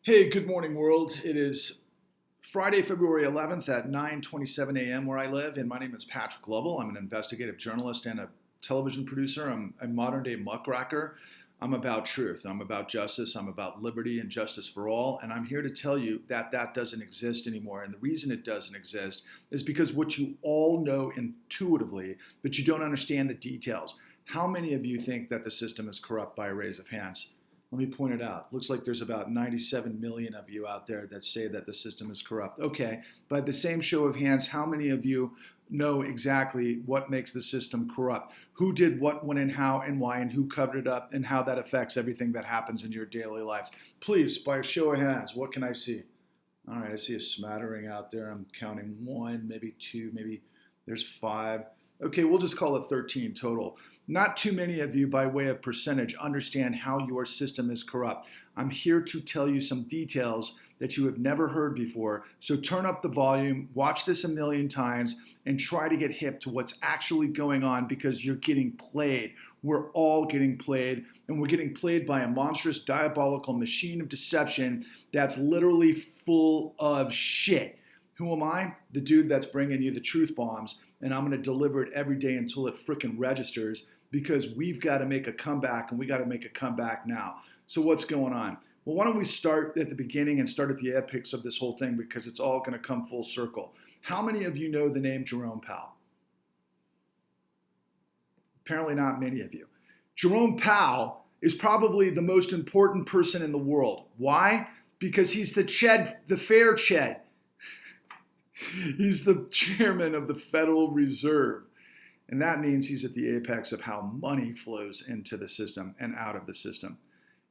Hey, good morning, world. It is Friday, February 11th at 9:27 a.m. where I live, and my name is Patrick Lovell. I'm an investigative journalist and a television producer. I'm a modern-day muckracker. I'm about truth. I'm about justice. I'm about liberty and justice for all, and I'm here to tell you that that doesn't exist anymore. And the reason it doesn't exist is because what you all know intuitively, but you don't understand the details. How many of you think that the system is corrupt by a raise of hands? Let me point it out. Looks like there's about 97 million of you out there that say that the system is corrupt. Okay, by the same show of hands, how many of you know exactly what makes the system corrupt? Who did what, when, and how, and why, and who covered it up, and how that affects everything that happens in your daily lives? Please, by a show of hands, what can I see? All right, I see a smattering out there. I'm counting one, maybe two, maybe there's five. Okay, we'll just call it 13 total. Not too many of you, by way of percentage, understand how your system is corrupt. I'm here to tell you some details that you have never heard before. So turn up the volume, watch this a million times, and try to get hip to what's actually going on because you're getting played. We're all getting played, and we're getting played by a monstrous, diabolical machine of deception that's literally full of shit. Who am I? The dude that's bringing you the truth bombs, and I'm going to deliver it every day until it frickin' registers because we've got to make a comeback, and we got to make a comeback now. So what's going on? Well, why don't we start at the beginning and start at the apex of this whole thing because it's all going to come full circle. How many of you know the name Jerome Powell? Apparently not many of you. Jerome Powell is probably the most important person in the world. Why? Because he's the fair Ched. He's the chairman of the Federal Reserve. And that means he's at the apex of how money flows into the system and out of the system.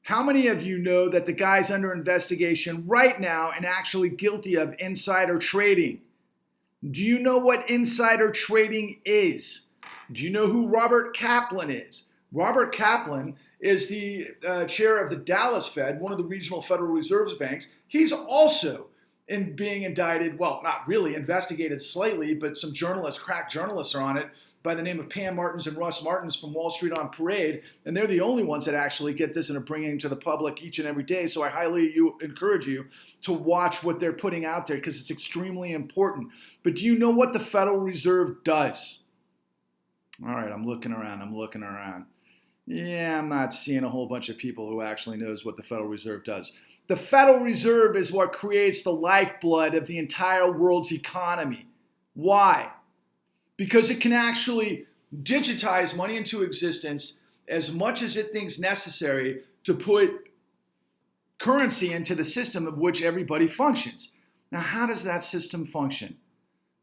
How many of you know that the guy's under investigation right now and actually guilty of insider trading? Do you know what insider trading is? Do you know who Robert Kaplan is? Robert Kaplan is the chair of the Dallas Fed, one of the regional Federal Reserve banks. He's also being indicted, well, not really, investigated slightly, but some journalists, crack journalists are on it by the name of Pam Martins and Russ Martins from Wall Street on Parade, and they're the only ones that actually get this and are bringing it to the public each and every day. So I highly encourage you to watch what they're putting out there because it's extremely important. But do you know what the Federal Reserve does? All right, I'm looking around. Yeah, I'm not seeing a whole bunch of people who actually knows what the Federal Reserve does. The Federal Reserve is what creates the lifeblood of the entire world's economy. Why? Because it can actually digitize money into existence as much as it thinks necessary to put currency into the system of which everybody functions. Now, how does that system function?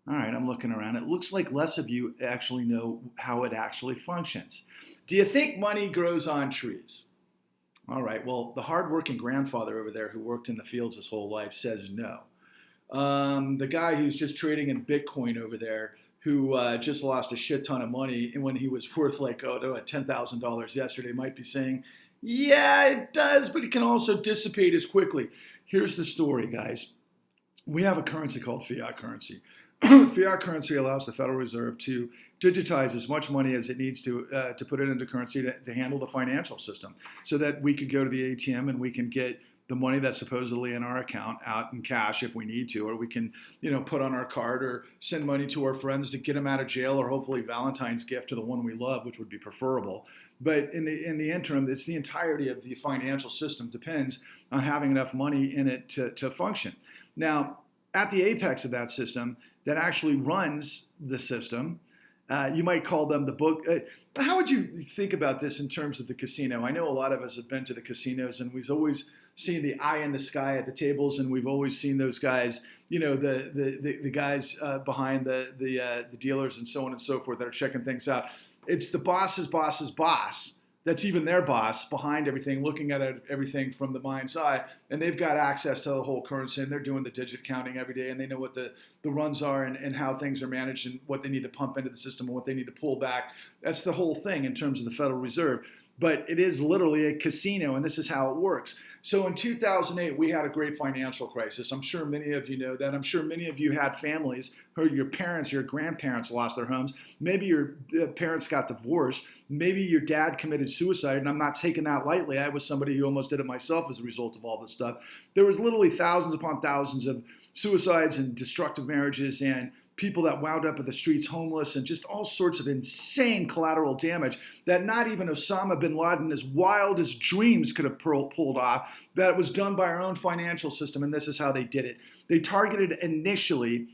All right, I'm looking around. It looks like less of you actually know how it actually functions. Do you think money grows on trees? All right, well, the hardworking grandfather over there who worked in the fields his whole life says no. The guy who's just trading in Bitcoin over there who just lost a shit ton of money and when he was worth like $10,000 yesterday might be saying, yeah, it does, but it can also dissipate as quickly. Here's the story, guys. We have a currency called fiat currency. Fiat currency allows the Federal Reserve to digitize as much money as it needs to put it into currency to handle the financial system so that we could go to the ATM and we can get the money that's supposedly in our account out in cash if we need to, or we can, put on our card or send money to our friends to get them out of jail, or hopefully Valentine's gift to the one we love, which would be preferable. But in the interim, it's the entirety of the financial system depends on having enough money in it to function. Now, at the apex of that system that actually runs the system, you might call them the book. How would you think about this in terms of the casino? I know a lot of us have been to the casinos, and we've always seen the eye in the sky at the tables, and we've always seen those guys, the guys behind the dealers and so on and so forth that are checking things out. It's the boss's boss's boss. That's even their boss behind everything, looking at everything from the mind's eye, and they've got access to the whole currency, and they're doing the digit counting every day, and they know what the runs are and how things are managed and what they need to pump into the system and what they need to pull back. That's the whole thing in terms of the Federal Reserve. But it is literally a casino, and this is how it works. So in 2008, we had a great financial crisis. I'm sure many of you know that. I'm sure many of you had families, or your parents, your grandparents lost their homes. Maybe your parents got divorced. Maybe your dad committed suicided, and I'm not taking that lightly. I was somebody who almost did it myself as a result of all this stuff. There was literally thousands upon thousands of suicides and destructive marriages and people that wound up in the streets homeless and just all sorts of insane collateral damage that not even Osama bin Laden, as wild as dreams, could have pulled off, that was done by our own financial system, and this is how they did it. They targeted initially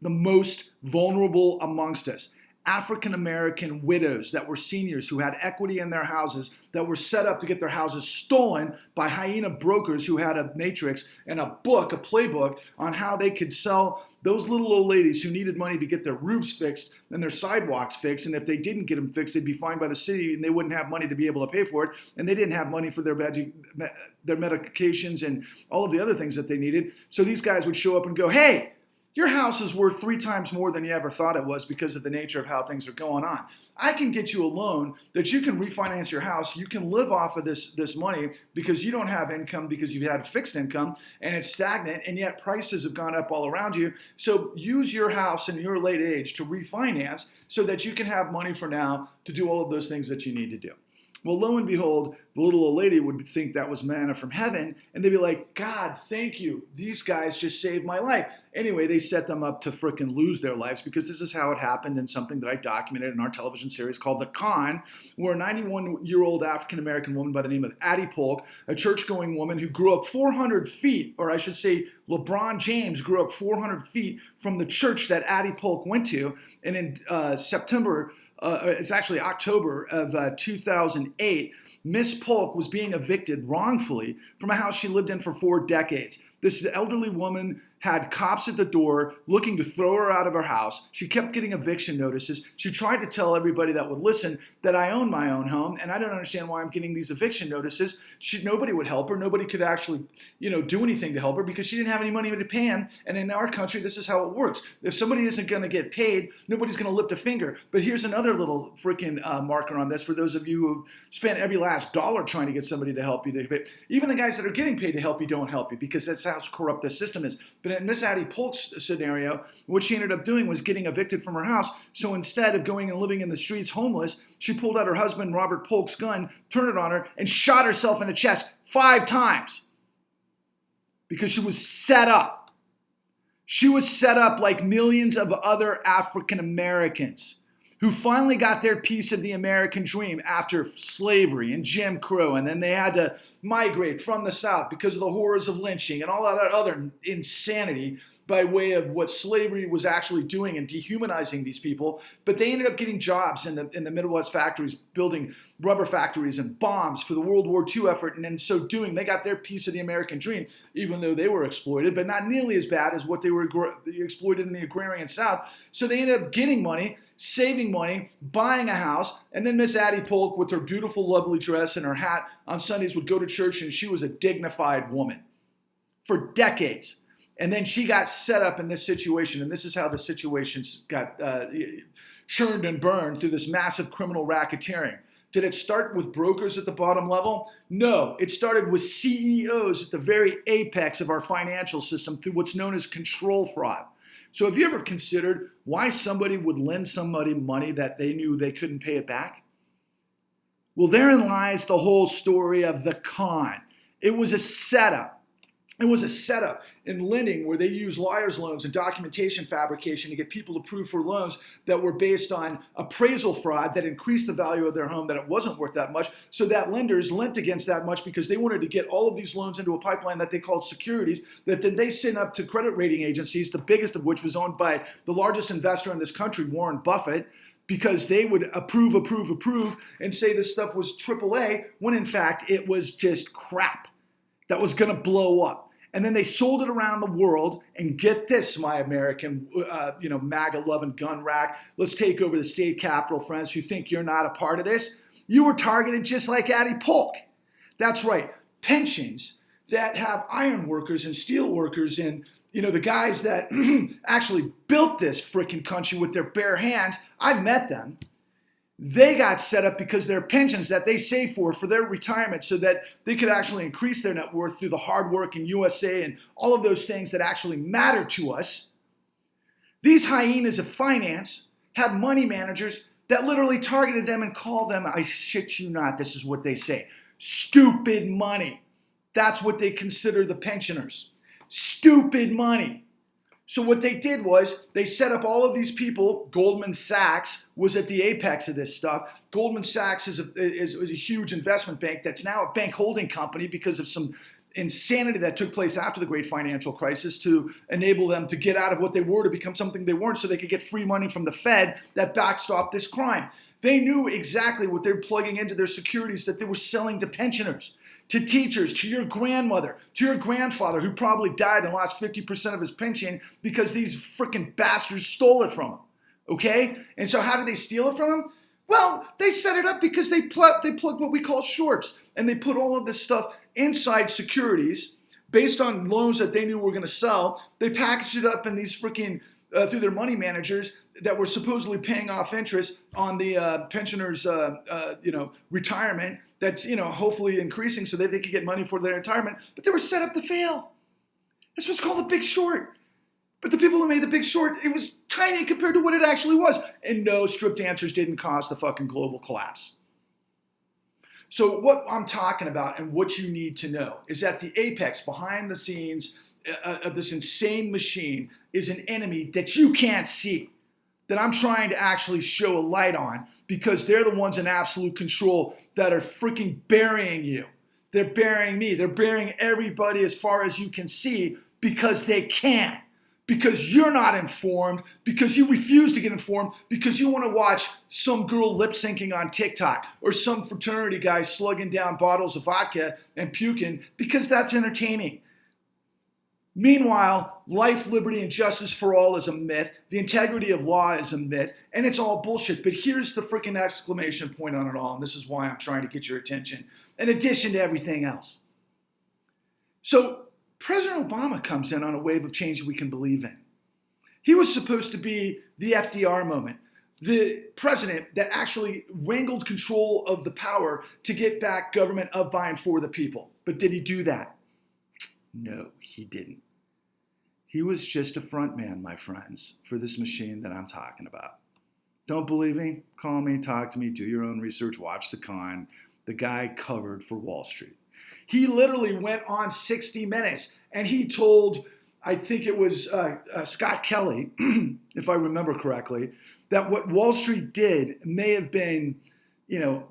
the most vulnerable amongst us. African American widows that were seniors who had equity in their houses that were set up to get their houses stolen by hyena brokers who had a matrix and a playbook on how they could sell those little old ladies who needed money to get their roofs fixed and their sidewalks fixed. And if they didn't get them fixed, they'd be fined by the city and they wouldn't have money to be able to pay for it. And they didn't have money for their medications and all of the other things that they needed. So these guys would show up and go, hey, your house is worth 3 times more than you ever thought it was because of the nature of how things are going on. I can get you a loan that you can refinance your house. You can live off of this money because you don't have income because you've had fixed income and it's stagnant, and yet prices have gone up all around you. So use your house in your late age to refinance so that you can have money for now to do all of those things that you need to do. Well, lo and behold, the little old lady would think that was manna from heaven, and they'd be like, God, thank you. These guys just saved my life. Anyway, they set them up to frickin' lose their lives because this is how it happened in something that I documented in our television series called The Con, where a 91-year-old African-American woman by the name of Addie Polk, a church-going woman who grew up 400 feet, or I should say LeBron James grew up 400 feet from the church that Addie Polk went to, and in it's actually October of 2008, Miss Polk was being evicted wrongfully from a house she lived in for 4 decades. This elderly woman had cops at the door looking to throw her out of her house. She kept getting eviction notices. She tried to tell everybody that would listen that I own my own home and I don't understand why I'm getting these eviction notices. Nobody would help her. Nobody could actually, do anything to help her because she didn't have any money to pay him. And in our country, this is how it works. If somebody isn't going to get paid, nobody's going to lift a finger. But here's another little freaking marker on this for those of you who spent every last dollar trying to get somebody to help you. Even the guys that are getting paid to help you don't help you because that's how corrupt the system is. But in Miss Addie Polk's scenario, what she ended up doing was getting evicted from her house. So instead of going and living in the streets homeless, she pulled out her husband, Robert Polk's gun, turned it on her, and shot herself in the chest 5 times because she was set up. She was set up like millions of other African Americans who finally got their piece of the American dream after slavery and Jim Crow, and then they had to migrate from the South because of the horrors of lynching and all that other insanity by way of what slavery was actually doing and dehumanizing these people. But they ended up getting jobs in the Midwest factories, building rubber factories and bombs for the World War II effort. And in so doing, they got their piece of the American dream, even though they were exploited, but not nearly as bad as what they were exploited in the agrarian South. So they ended up getting money, saving money, buying a house, and then Miss Addie Polk, with her beautiful, lovely dress and her hat on Sundays, would go to church, and she was a dignified woman for decades. And then she got set up in this situation, and this is how the situation got churned and burned through this massive criminal racketeering. Did it start with brokers at the bottom level? No, it started with CEOs at the very apex of our financial system through what's known as control fraud. So have you ever considered why somebody would lend somebody money that they knew they couldn't pay it back? Well, therein lies the whole story of the con. It was a setup. It was a setup in lending where they used liar's loans and documentation fabrication to get people approved for loans that were based on appraisal fraud that increased the value of their home, that it wasn't worth that much, so that lenders lent against that much because they wanted to get all of these loans into a pipeline that they called securities that then they sent up to credit rating agencies, the biggest of which was owned by the largest investor in this country, Warren Buffett, because they would approve, and say this stuff was AAA when in fact it was just crap that was going to blow up. And then they sold it around the world. And get this, my American, MAGA-loving gun rack. Let's take over the state capitol, friends who think you're not a part of this. You were targeted just like Addie Polk. That's right. Pensions that have iron workers and steel workers and, the guys that actually built this freaking country with their bare hands. I've met them. They got set up because their pensions that they save for their retirement so that they could actually increase their net worth through the hard work in USA and all of those things that actually matter to us. These hyenas of finance had money managers that literally targeted them and called them, I shit you not, this is what they say, stupid money. That's what they consider the pensioners. Stupid money. So what they did was they set up all of these people. Goldman Sachs was at the apex of this stuff. Goldman Sachs is a huge investment bank that's now a bank holding company because of some insanity that took place after the great financial crisis to enable them to get out of what they were to become something they weren't so they could get free money from the Fed that backstopped this crime. They knew exactly what they were plugging into their securities that they were selling to pensioners, to teachers, to your grandmother, to your grandfather who probably died and lost 50% of his pension because these freaking bastards stole it from him. Okay? And so how did they steal it from him? Well, they set it up because they plugged what we call shorts, and they put all of this stuff inside securities based on loans that they knew were going to sell. They packaged it up in these freaking through their money managers that were supposedly paying off interest on the pensioners' retirement. That's hopefully increasing so that they could get money for their retirement. But they were set up to fail. This was called the Big Short. But the people who made the Big Short, it was tiny compared to what it actually was. And no, strip dancers didn't cause the fucking global collapse. So what I'm talking about and what you need to know is that the apex behind the scenes of this insane machine is an enemy that you can't see, that I'm trying to actually show a light on because they're the ones in absolute control that are freaking burying you. They're burying me. They're burying everybody as far as you can see because they can. Because you're not informed, because you refuse to get informed, because you want to watch some girl lip syncing on TikTok or some fraternity guy slugging down bottles of vodka and puking because that's entertaining. Meanwhile, life, liberty, and justice for all is a myth. The integrity of law is a myth, and it's all bullshit. But here's the freaking exclamation point on it all, and this is why I'm trying to get your attention, in addition to everything else. So, President Obama comes in on a wave of change we can believe in. He was supposed to be the FDR moment, the president that actually wrangled control of the power to get back government of, by, and for the people. But did he do that? No, he didn't. He was just a front man, my friends, for this machine that I'm talking about. Don't believe me? Call me, talk to me, do your own research, watch the con. The guy covered for Wall Street. He literally went on 60 Minutes and he told, I think it was Scott Kelly, if I remember correctly, that what Wall Street did may have been,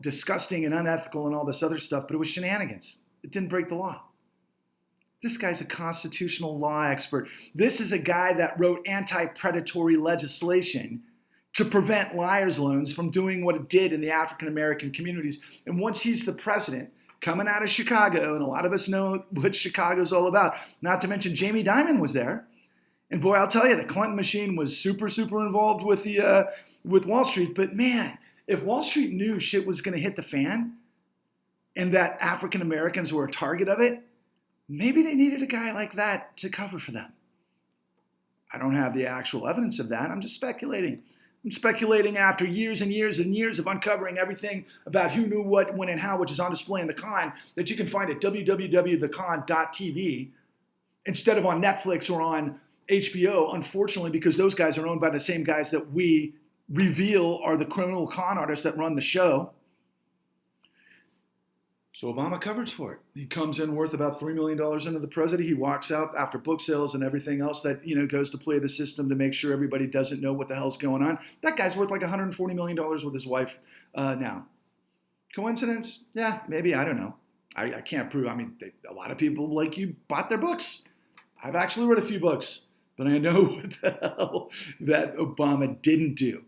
disgusting and unethical and all this other stuff, but it was shenanigans. It didn't break the law. This guy's a constitutional law expert. This is a guy that wrote anti-predatory legislation to prevent liars' loans from doing what it did in the African American communities. And once he's the president, coming out of Chicago, and a lot of us know what Chicago's all about. Not to mention Jamie Dimon was there. And boy, I'll tell you, the Clinton machine was super, super involved with with Wall Street. But man, if Wall Street knew shit was going to hit the fan and that African Americans were a target of it, maybe they needed a guy like that to cover for them. I don't have the actual evidence of that. I'm just speculating. I'm speculating after years and years and years of uncovering everything about who knew what, when, and how, which is on display in the con, that you can find at www.thecon.tv instead of on Netflix or on HBO, unfortunately, because those guys are owned by the same guys that we reveal are the criminal con artists that run the show. So Obama covers for it. He comes in worth about $3 million into the president. He walks out after book sales and everything else that goes to play the system to make sure everybody doesn't know what the hell's going on. That guy's worth like $140 million with his wife now. Coincidence? Yeah, maybe. I don't know. I can't prove. I mean, a lot of people like you bought their books. I've actually read a few books, but I know what the hell that Obama didn't do.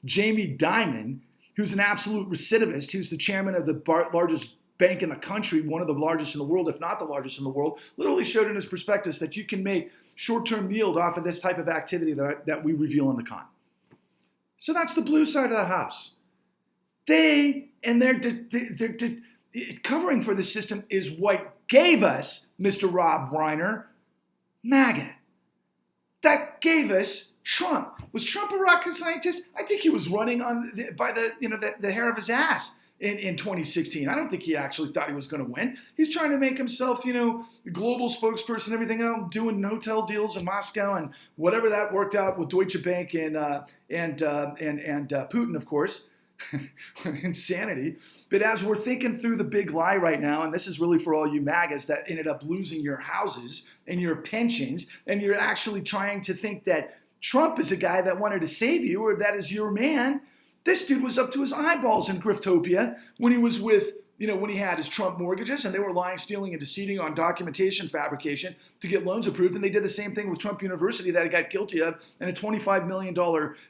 Jamie Dimon, who's an absolute recidivist, who's the chairman of the largest bank in the country, one of the largest in the world, if not the largest in the world, literally showed in his prospectus that you can make short-term yield off of this type of activity that we reveal in the con. So that's the blue side of the house. They're covering for the system is what gave us, Mr. Rob Reiner, MAGA. That gave us Trump. Was Trump a rocket scientist? I think he was running by the hair of his ass. In 2016. I don't think he actually thought he was going to win. He's trying to make himself, global spokesperson, everything else, doing hotel deals in Moscow and whatever that worked out with Deutsche Bank and Putin, of course. insanity. But as we're thinking through the big lie right now, and this is really for all you MAGAs that ended up losing your houses and your pensions, and you're actually trying to think that Trump is a guy that wanted to save you or that is your man. This dude was up to his eyeballs in griftopia when he was with, when he had his Trump mortgages and they were lying, stealing, and deceiving on documentation fabrication to get loans approved. And they did the same thing with Trump University that he got guilty of and a $25 million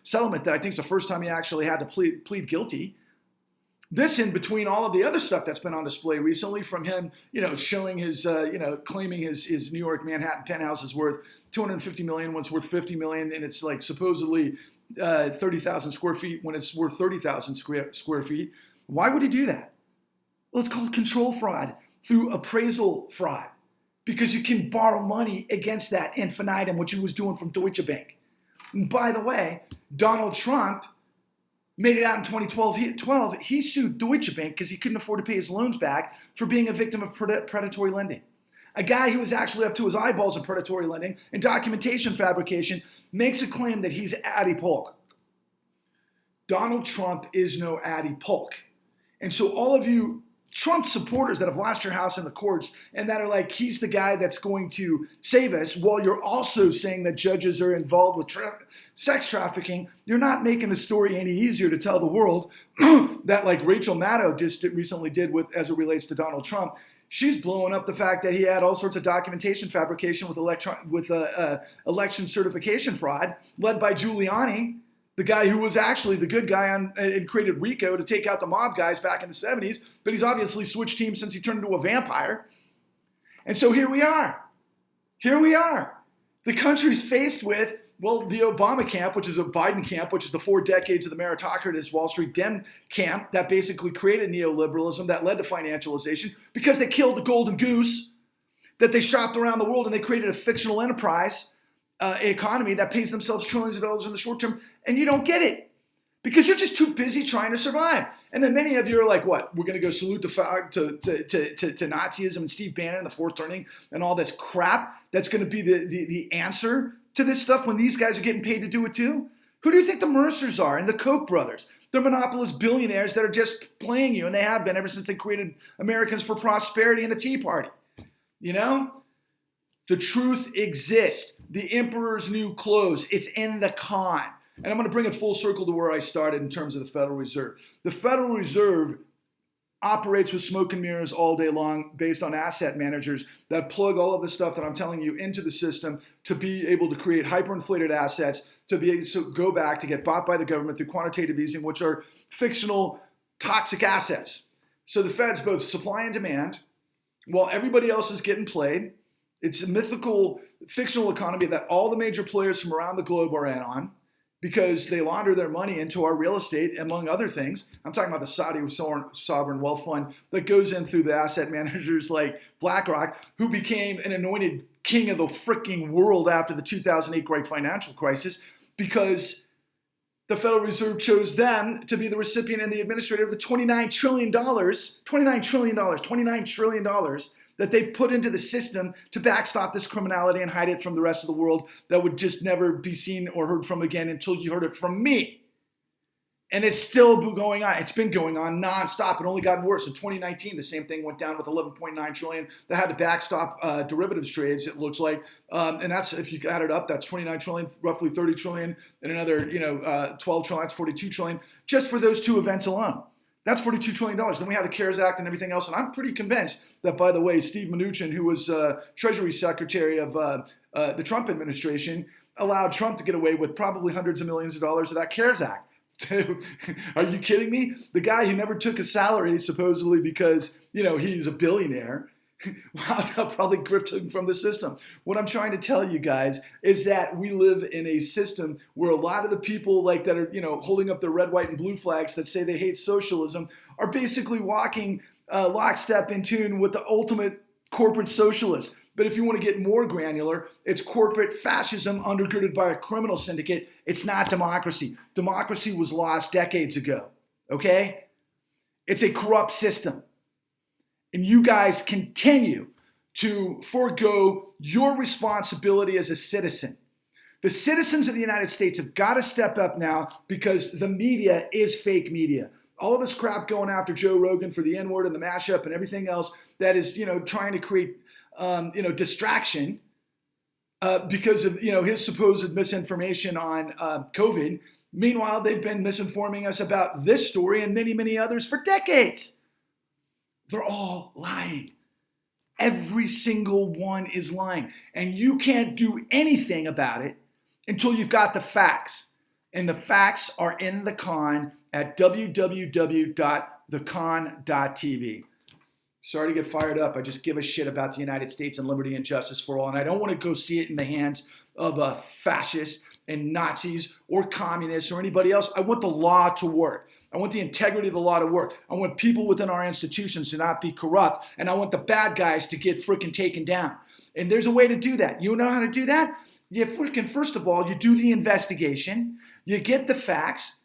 settlement that I think is the first time he actually had to plead guilty. This in between all of the other stuff that's been on display recently from him, showing his, claiming his New York Manhattan penthouse is worth $250 million, when it's worth $50 million, and it's like supposedly 30,000 square feet when it's worth 30,000 square feet. Why would he do that? Well, it's called control fraud through appraisal fraud, because you can borrow money against that infinitum, which he was doing from Deutsche Bank. And by the way, Donald Trump made it out in 2012. He sued Deutsche Bank because he couldn't afford to pay his loans back for being a victim of predatory lending. A guy who was actually up to his eyeballs in predatory lending and documentation fabrication makes a claim that he's Addie Polk. Donald Trump is no Addie Polk. And so all of you Trump supporters that have lost your house in the courts and that are like, he's the guy that's going to save us, while you're also saying that judges are involved with sex trafficking, you're not making the story any easier to tell the world that, like Rachel Maddow just recently did with, as it relates to Donald Trump. She's blowing up the fact that he had all sorts of documentation fabrication with election certification fraud led by Giuliani, the guy who was actually the good guy and created RICO to take out the mob guys back in the 70s, but he's obviously switched teams since he turned into a vampire. And so here we are. The country's faced with, well, the Obama camp, which is a Biden camp, which is the 4 decades of the meritocratist Wall Street Dem camp that basically created neoliberalism that led to financialization because they killed the golden goose that they shopped around the world, and they created a fictional enterprise economy that pays themselves trillions of dollars in the short term, and you don't get it because you're just too busy trying to survive. And then many of you are like, what? We're going to go salute to Nazism and Steve Bannon in the fourth turning and all this crap that's going to be the answer to this stuff when these guys are getting paid to do it too? Who do you think the Mercers are and the Koch brothers? They're monopolist billionaires that are just playing you, and they have been ever since they created Americans for Prosperity and the Tea Party. The truth exists. The emperor's new clothes. It's in the con. And I'm going to bring it full circle to where I started in terms of the Federal Reserve. The Federal Reserve operates with smoke and mirrors all day long based on asset managers that plug all of the stuff that I'm telling you into the system to be able to create hyperinflated assets, to be able to go back to get bought by the government through quantitative easing, which are fictional toxic assets. So the Fed's both supply and demand, while everybody else is getting played. It's a mythical, fictional economy that all the major players from around the globe are in on because they launder their money into our real estate, among other things. I'm talking about the Saudi sovereign wealth fund that goes in through the asset managers like BlackRock, who became an anointed king of the freaking world after the 2008 great financial crisis because the Federal Reserve chose them to be the recipient and the administrator of the $29 trillion that they put into the system to backstop this criminality and hide it from the rest of the world that would just never be seen or heard from again until you heard it from me. And it's still going on. It's been going on nonstop. It only gotten worse. In 2019, the same thing went down with 11.9 trillion that had to backstop derivatives trades, it looks like. And that's, if you add it up, that's 29 trillion, roughly 30 trillion, and another 12 trillion, that's 42 trillion, just for those two events alone. That's $42 trillion. Then we had the CARES Act and everything else. And I'm pretty convinced that, by the way, Steve Mnuchin, who was Treasury Secretary of the Trump administration, allowed Trump to get away with probably hundreds of millions of dollars of that CARES Act. Are you kidding me? The guy who never took a salary, supposedly because, he's a billionaire, wound up probably grifting from the system. What I'm trying to tell you guys is that we live in a system where a lot of the people that are, holding up their red, white, and blue flags that say they hate socialism are basically walking lockstep in tune with the ultimate corporate socialist. But if you want to get more granular, it's corporate fascism undergirded by a criminal syndicate. It's not democracy. Democracy was lost decades ago, okay? It's a corrupt system. And you guys continue to forego your responsibility as a citizen. The citizens of the United States have got to step up now because the media is fake media. all of this crap going after Joe Rogan for the N-word and the mashup and everything else that is, trying to create, distraction because of, his supposed misinformation on COVID. Meanwhile, they've been misinforming us about this story and many, many others for decades. They're all lying. Every single one is lying. And you can't do anything about it until you've got the facts. And the facts are in the con at www.thecon.tv. Sorry to get fired up. I just give a shit about the United States and liberty and justice for all. And I don't want to go see it in the hands of fascists and Nazis or communists or anybody else. I want the law to work. I want the integrity of the law to work. I want people within our institutions to not be corrupt. And I want the bad guys to get freaking taken down. And there's a way to do that. You know how to do that? First of all, you do the investigation. You get the facts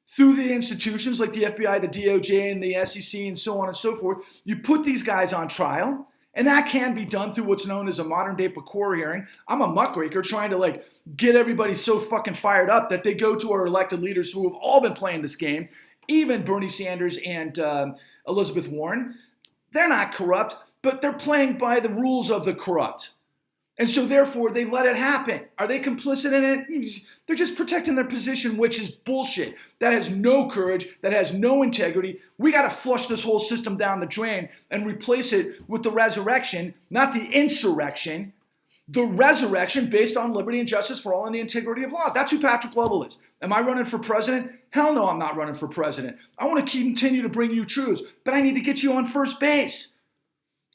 through the institutions like the FBI, the DOJ, and the SEC, and so on and so forth. You put these guys on trial. And that can be done through what's known as a modern day PCOR hearing. I'm a muckraker trying to get everybody so fucking fired up that they go to our elected leaders who have all been playing this game, even Bernie Sanders and Elizabeth Warren. They're not corrupt, but they're playing by the rules of the corrupt. And so therefore they let it happen. Are they complicit in it? They're just protecting their position, which is bullshit. That has no courage, that has no integrity. We got to flush this whole system down the drain and replace it with the resurrection, not the insurrection. The resurrection based on liberty and justice for all and the integrity of law. That's who Patrick Lovell is. Am I running for president? Hell no, I'm not running for president. I want to continue to bring you truths, but I need to get you on first base.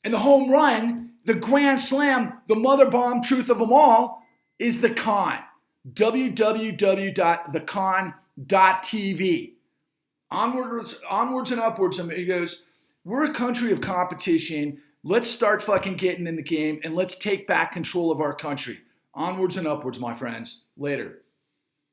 And the home run, the grand slam, the mother bomb truth of them all is the con. www.thecon.tv. Onwards and upwards, amigos. We're a country of competition. Let's start fucking getting in the game and let's take back control of our country. Onwards and upwards, my friends. Later.